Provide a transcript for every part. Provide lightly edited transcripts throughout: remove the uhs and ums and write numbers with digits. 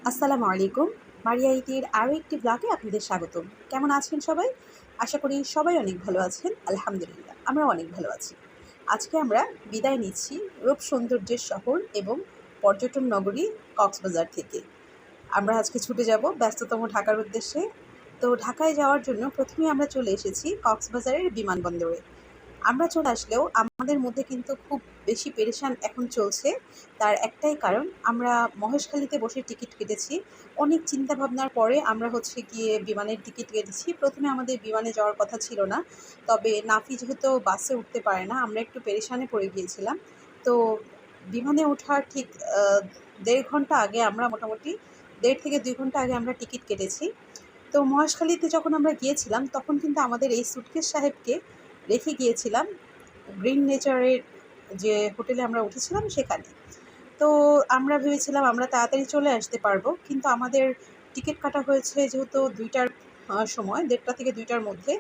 আসসালামু আলাইকুম। মারিয়া ইতির আরও একটি ব্লগে আপনাদের স্বাগতম। কেমন আছেন সবাই? আশা করি সবাই অনেক ভালো আছেন। আলহামদুলিল্লাহ, আমরাও অনেক ভালো আছি। আজকে আমরা বিদায় নিচ্ছি রূপ সৌন্দর্যের শহর এবং পর্যটন নগরী কক্সবাজার থেকে। আমরা আজকে ছুটে যাব ব্যস্ততম ঢাকার উদ্দেশ্যে। তো ঢাকায় যাওয়ার জন্য প্রথমেই আমরা চলে এসেছি কক্সবাজারের বিমানবন্দরে। আমরা চলে আসলেও আমাদের মধ্যে কিন্তু খুব বেশি পেরেশান এখন চলছে। তার একটাই কারণ, আমরা মহেশখালীতে বসে টিকিট কেটেছি। অনেক চিন্তা ভাবনার পরে আমরা হচ্ছে গিয়ে বিমানের টিকিট কেটেছি। প্রথমে আমাদের বিমানে যাওয়ার কথা ছিল না। তবে নাফি যেহেতু বাসে উঠতে পারে না, আমরা একটু পেরেশানে পড়ে গিয়েছিলাম। তো বিমানে ওঠার ঠিক ১.৫ ঘন্টা আগে আমরা মোটামুটি ১.৫ থেকে ২ ঘন্টা আগে আমরা টিকিট কেটেছি। তো মহেশখালীতে যখন আমরা গিয়েছিলাম তখন কিন্তু আমাদের এই সুটকেস সাহেবকে রেখে গিয়েছিলাম গ্রিন নেচারের যে হোটেলে আমরা উঠেছিলাম সেখানে। তো আমরা ভেবেছিলাম আমরা তাড়াতাড়ি চলে আসতে পারবো, কিন্তু আমাদের টিকিট কাটা হয়েছে যেহেতু ২টার সময়, ১:৩০ থেকে ২টার মধ্যে।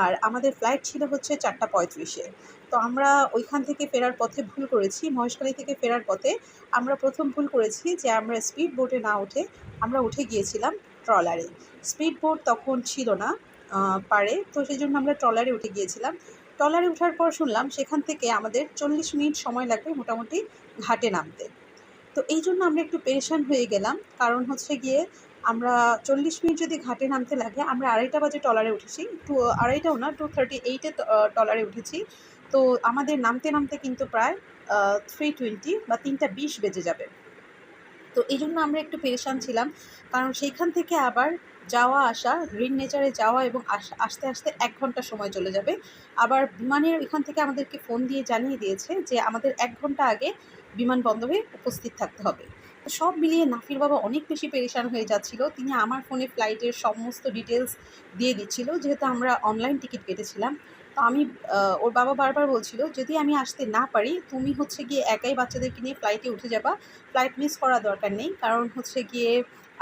আর আমাদের ফ্লাইট ছিল হচ্ছে ৪:৩৫-এ। তো আমরা ওইখান থেকে ফেরার পথে ভুল করেছি, মহেশখালী থেকে ফেরার পথে আমরা প্রথম ভুল করেছি যে আমরা স্পিড বোটে না উঠে আমরা উঠে গিয়েছিলাম ট্রলারে। স্পিড বোট তখন ছিল না পাড়ে, তো সেই জন্য আমরা ট্রলারে উঠে গিয়েছিলাম। ট্রলারে ওঠার পর শুনলাম সেখান থেকে আমাদের ৪০ মিনিট সময় লাগবে মোটামুটি ঘাটে নামতে। তো এই জন্য আমরা একটু পেরেশান হয়ে গেলাম, কারণ হচ্ছে গিয়ে আমরা ৪০ মিনিট যদি ঘাটে নামতে লাগে, আমরা ২:৩০ বাজে ট্রলারে উঠেছি, ২:৩০টাও না, 2:38-এ ট্রলারে উঠেছি। তো আমাদের নামতে নামতে কিন্তু প্রায় 3:20 বা ৩:২০ বেজে যাবে। তো এই জন্য আমরা একটু পেরেশান ছিলাম, কারণ সেইখান থেকে আবার যাওয়া আসা, গ্রিন নেচারে যাওয়া এবং আসতে আসতে ১ ঘন্টা সময় চলে যাবে। আবার বিমানের এখান থেকে আমাদেরকে ফোন দিয়ে জানিয়ে দিয়েছে যে আমাদের ১ ঘন্টা আগে বিমানবন্দরে উপস্থিত থাকতে হবে। তো সব মিলিয়ে নাফির বাবা অনেক বেশি পেরেশান হয়ে যাচ্ছিল। তিনি আমার ফোনে ফ্লাইটের সমস্ত ডিটেলস দিয়ে দিচ্ছিল, যেহেতু আমরা অনলাইন টিকিট কেটেছিলাম। তো আমি ওর বাবা বারবার বলছিল, যদি আমি আসতে না পারি, তুমি হচ্ছে গিয়ে একাই বাচ্চাদেরকে নিয়ে ফ্লাইটে উঠে যাবা। ফ্লাইট মিস করার দরকার নেই, কারণ হচ্ছে গিয়ে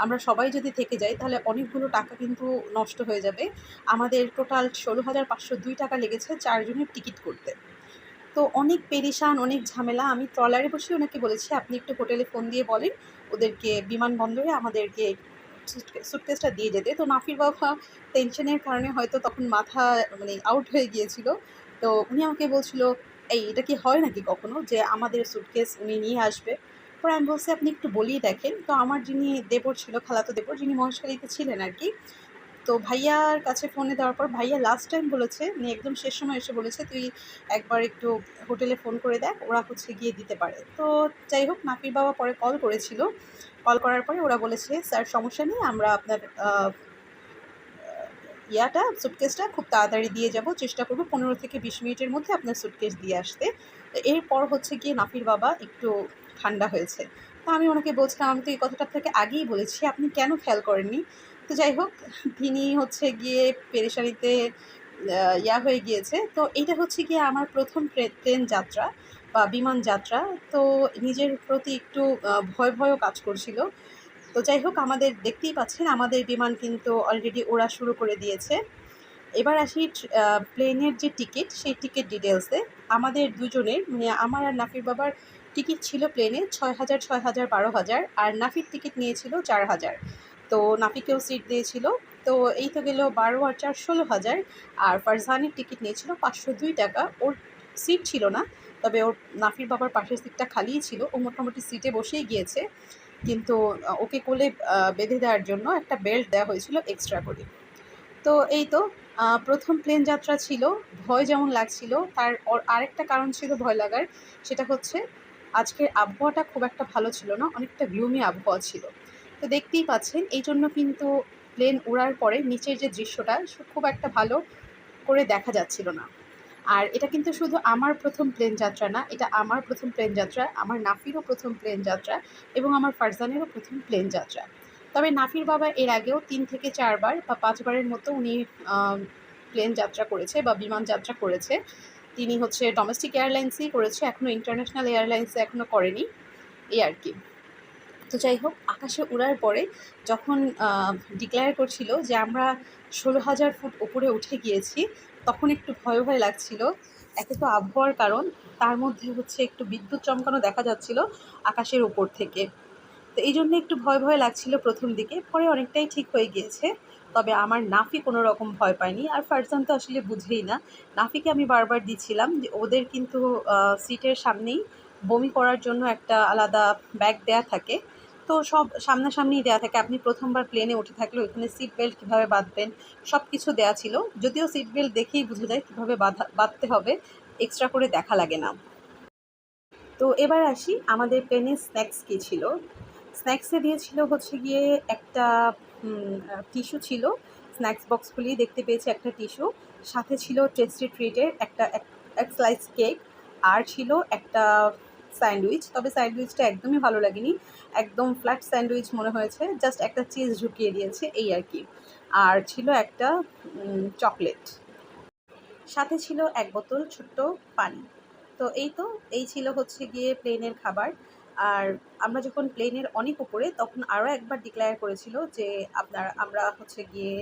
আমরা সবাই যদি থেকে যাই তাহলে অনেকগুলো টাকা কিন্তু নষ্ট হয়ে যাবে। আমাদের টোটাল ১৬,৫০২ টাকা লেগেছে ৪ জনের টিকিট করতে। তো অনেক পেরেশান, অনেক ঝামেলা। আমি ট্রলারে বসে ওনাকে বলেছি, আপনি একটু হোটেলে ফোন দিয়ে বলেন ওদেরকে বিমানবন্দরে আমাদেরকে সুটকেসটা দিয়ে যেতে। তো নাফির বাবা টেনশনের কারণে হয়তো তখন মাথা আউট হয়ে গিয়েছিল। তো উনি আমাকে বলছিল, এই এটা কি হয় নাকি কখনো যে আমাদের সুটকেস উনি নিয়ে আসবে? পরে আমি বলছি, আপনি একটু বলিয়ে দেখেন। তো আমার যিনি দেবর ছিল, খালাতো দেবর, যিনি মহেশখালীতে ছিলেন আর কি, তো ভাইয়ার কাছে ফোনে দেওয়ার পর ভাইয়া লাস্ট টাইম বলেছে, একদম শেষ সময় এসে বলেছে, তুই একবার একটু হোটেলে ফোন করে দেখ, ওরা হচ্ছে গিয়ে দিতে পারে। তো যাই হোক, নাফির বাবা পরে কল করেছিল। কল করার পরে ওরা বলেছে, স্যার সমস্যা নেই, আমরা আপনার সুটকেসটা খুব তাড়াতাড়ি দিয়ে যাব, চেষ্টা করব ১৫ থেকে ২০ মিনিটের মধ্যে আপনার সুটকেস দিয়ে আসতে। তো এরপর হচ্ছে গিয়ে নাফির বাবা একটু ঠান্ডা হয়েছে। তো আমি ওনাকে বলছিলাম, আমি তো এই কথাটা আপনাকে আগেই বলেছি, আপনি কেন খেয়াল করেননি? তো যাই হোক, তিনি হচ্ছে গিয়ে পেরেশানিতে হয়ে গিয়েছে। তো এইটা হচ্ছে গিয়ে আমার প্রথম ট্রেন যাত্রা বা বিমান যাত্রা। তো নিজের প্রতি একটু ভয়ও কাজ করছিল। তো যাই হোক, আমাদের দেখতেই পাচ্ছেন আমাদের বিমান কিন্তু অলরেডি ওড়া শুরু করে দিয়েছে। এবার আসি প্লেনের যে টিকিট, সেই টিকিট ডিটেলসে। আমাদের দুজনের আমার আর নাফির বাবার টিকিট ছিল প্লেনে ৬,০০০, ৬,০০০, ১২,০০০, আর নাফির টিকিট নিয়েছিল ৪,০০০। তো নাফিকেও সিট দিয়েছিল। তো এই তো গেল ১২ আর ৪ ১৬,০০০। আর ফারজানের টিকিট নিয়েছিল ৫০২ টাকা। ওর সিট ছিল না, তবে ওর নাফির বাবার পাশের সিটটা খালিই ছিল। ও মোটামুটি সিটে বসেই গিয়েছে, কিন্তু ওকে কোলে বেঁধে দেওয়ার জন্য একটা বেল্ট দেওয়া হয়েছিল এক্সট্রা করে। তো এই তো প্রথম প্লেন যাত্রা ছিল। ভয় যেমন লাগছিল, তার আরেকটা কারণ ছিল ভয় লাগার। সেটা হচ্ছে আজকের আবহাওয়াটা খুব একটা ভালো ছিল না, অনেকটা গ্লুমি আবহাওয়া ছিল। তো দেখতেই পাচ্ছেন, এই জন্য কিন্তু প্লেন ওড়ার পরে নিচের যে দৃশ্যটা খুব একটা ভালো করে দেখা যাচ্ছিল না। আর এটা কিন্তু শুধু আমার প্রথম প্লেন যাত্রা না, এটা আমার প্রথম প্লেন যাত্রা, আমার নাফিরও প্রথম প্লেন যাত্রা এবং আমার ফারজানেরও প্রথম প্লেন যাত্রা। তবে নাফির বাবা এর আগেও ৩ থেকে ৪ বার বা ৫ বারের মতো উনি প্লেন যাত্রা করেছে বা বিমান যাত্রা করেছে। তিনি হচ্ছে ডোমেস্টিক এয়ারলাইন্সেই করেছে, এখনও ইন্টারন্যাশনাল এয়ারলাইন্সে এখনও করেনি, এই আর কি। তো যাই হোক, আকাশে উড়ার পরে যখন ডিক্লেয়ার করছিল যে আমরা ১৬,০০০ ফুট উপরে উঠে গিয়েছি, তখন একটু ভয় লাগছিল। একে তো আবহাওয়ার কারণ, তার মধ্যে হচ্ছে একটু বিদ্যুৎ চমকানো দেখা যাচ্ছিল আকাশের উপর থেকে। তো তো এই জন্য একটু ভয় ভয় লাগছিল প্রথম দিকে, পরে অনেকটাই ঠিক হয়ে গিয়েছে। তবে আমার নাফি কোনো রকম ভয় পায়নি, আর ফারজান তো আসলে বুঝেই না। নাফিকে আমি বারবার দিচ্ছিলাম যে ওদের কিন্তু সিটের সামনেই বমি করার জন্য একটা আলাদা ব্যাগ দেয়া থাকে। তো সব সামনাসামনিই দেয়া থাকে। আপনি প্রথমবার প্লেনে উঠে থাকলে ওইখানে সিট বেল্ট কীভাবে বাঁধবেন সব কিছু দেয়া ছিল। যদিও সিট বেল্ট দেখেই বোঝা যায় কীভাবে বাঁধতে হবে, এক্সট্রা করে দেখা লাগে না। তো এবার আসি আমাদের প্লেনে স্ন্যাক্স কী ছিল। স্ন্যাক্সে দিয়েছিল হচ্ছে গিয়ে একটা টিস্যু ছিল। স্ন্যাক্স বক্স খুলেই দেখতে পেয়েছি একটা টিস্যু। সাথে ছিল টেস্টি ট্রিটের এক স্লাইস কেক, আর ছিল একটা স্যান্ডউইচ। তবে স্যান্ডউইচটা একদমই ভালো লাগেনি। একদম ফ্ল্যাট স্যান্ডউইচ মনে হয়েছে। জাস্ট একটা চিজ ঢুকিয়ে দিয়েছে এই আর কি। আর ছিল একটা চকলেট। সাথে ছিল ১ বোতল ছোট্ট পানি। তো এই ছিল হচ্ছে গিয়ে প্লেনের খাবার। আর আমরা যখন প্লেনের অনেক উপরে তখন আরও একবার ডিক্লেয়ার করেছিল যে আমরা হচ্ছে গিয়ে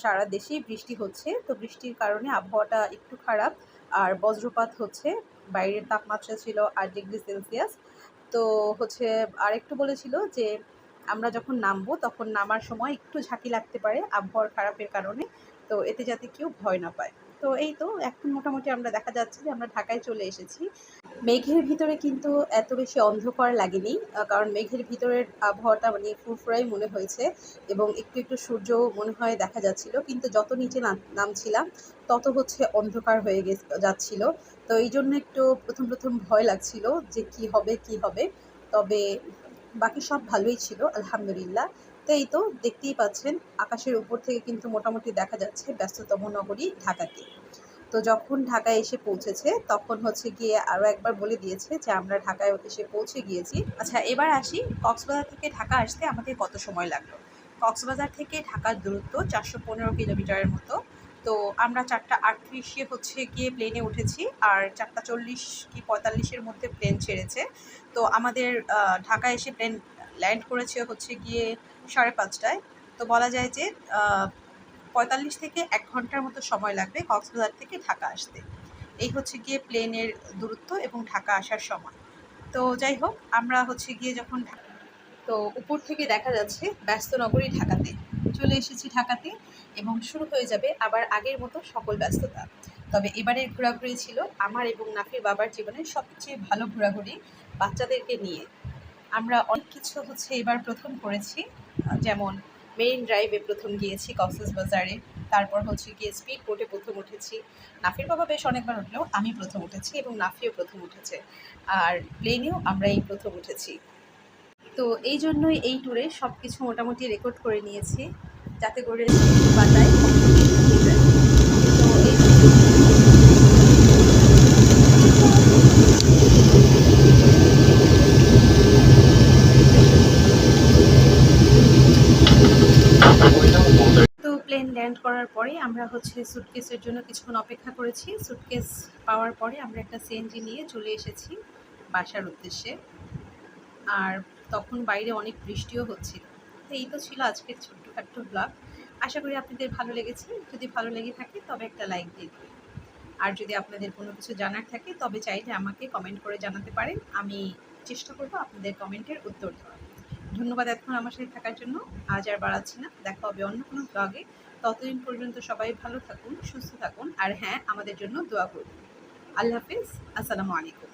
সারা দেশেই বৃষ্টি হচ্ছে। তো বৃষ্টির কারণে আবহাওয়াটা একটু খারাপ, আর বজ্রপাত হচ্ছে। বাইরের তাপমাত্রা ছিল ৮ ডিগ্রি সেলসিয়াস। তো হচ্ছে আরেকটু বলেছিল যে আমরা যখন নামবো তখন নামার সময় একটু ঝাঁকি লাগতে পারে আবহাওয়ার খারাপের কারণে। তো এতে যাতে কেউ ভয় না পায়। তো এখন মোটামুটি আমরা দেখা যাচ্ছে যে আমরা ঢাকায় চলে এসেছি। মেঘের ভিতরে কিন্তু এত বেশি অন্ধকার লাগেনি, কারণ মেঘের ভিতরের আবহাওয়াটা মানে ফুরফুরাই মনে হয়েছে, এবং একটু সূর্য মনে হয় দেখা যাচ্ছিল। কিন্তু যত নিচে নামছিলাম তত হচ্ছে অন্ধকার হয়ে যাচ্ছিল। তো এই জন্য একটু প্রথম ভয় লাগছিল যে কি হবে। তবে বাকি সব ভালোই ছিল আলহামদুলিল্লাহ। তো দেখতেই পাচ্ছেন আকাশের উপর থেকে কিন্তু মোটামুটি দেখা যাচ্ছে ব্যস্ততম নগরী ঢাকাকে। তো যখন ঢাকায় এসে পৌঁছেছে তখন হচ্ছে গিয়ে আরও একবার বলে দিয়েছে যে আমরা ঢাকায় এসে পৌঁছে গিয়েছি। আচ্ছা, এবার আসি কক্সবাজার থেকে ঢাকা আসতে আমাদের কত সময় লাগলো। কক্সবাজার থেকে ঢাকার দূরত্ব ৪১৫ কিলোমিটারের মতো। তো আমরা ৪:৩৮-এ হচ্ছে গিয়ে প্লেনে উঠেছি, আর ৪:৪০ কি ৪৫-এর মধ্যে প্লেন ছেড়েছে। তো আমাদের ঢাকায় এসে প্লেন ল্যান্ড করেছে হচ্ছে গিয়ে ৫:৩০টায়। তো বলা যায় যে ৪৫ থেকে ১ ঘন্টার মতো সময় লাগবে কক্সবাজার থেকে ঢাকা আসতে। এই হচ্ছে গিয়ে প্লেনের দূরত্ব এবং ঢাকা আসার সময়। তো যাই হোক, আমরা হচ্ছে গিয়ে যখন তো উপর থেকে দেখা যাচ্ছে ব্যস্ত নগরী ঢাকাতে। চলে এসেছি ঢাকাতে, এবং শুরু হয়ে যাবে আবার আগের মতো সকল ব্যস্ততা। তবে এবারের ঘোরাঘুরি ছিল আমার এবং নাফির বাবার জীবনের সবচেয়ে ভালো ঘোরাঘুরি, বাচ্চাদেরকে নিয়ে। আমরা অনেক কিছু হচ্ছে এবার প্রথম করেছি, যেমন মেরিন ড্রাইভে প্রথম গিয়েছি কক্সবাজারে। তারপর হচ্ছে গিয়ে স্পিড বোটে প্রথম উঠেছি। নাফির বাবা বেশ অনেকবার উঠলেও আমি প্রথম উঠেছি, এবং নাফিও প্রথম উঠেছে। আর প্লেনেও আমরা এই প্রথম উঠেছি। তো এই জন্যই এই ট্যুরে সব কিছু মোটামুটি রেকর্ড করে নিয়েছি, যাতে করে পাতায় তো এই তো প্লেন ল্যান্ড করার পরে আমরা হচ্ছে সুটকেসের জন্য কিছুক্ষণ অপেক্ষা করেছি। সুটকেস পাওয়ার পরে আমরা একটা সিএনজি নিয়ে চলে এসেছি বাসার উদ্দেশ্যে। আর তখন বাইরে অনেক বৃষ্টিও হচ্ছিল। তো এই তো ছিল আজকের ছোট্টখাট্ট ব্লগ। আশা করি আপনাদের ভালো লেগেছে। যদি ভালো লেগে থাকে তবে একটা লাইক দিয়ে দেবেন। আর যদি আপনাদের কোনো কিছু জানার থাকে তবে চাইলে আমাকে কমেন্ট করে জানাতে পারেন। আমি চেষ্টা করব আপনাদের কমেন্টের উত্তর দেওয়ার। ধন্যবাদ এতক্ষণ আমার সাথে থাকার জন্য। আজ আর বাড়াচ্ছি না, দেখা হবে অন্য কোনো ব্লগে। ততদিন পর্যন্ত সবাই ভালো থাকুন, সুস্থ থাকুন, আর হ্যাঁ, আমাদের জন্য দোয়া করুন। আল্লাহ হাফিজ। আসসালামু আলাইকুম।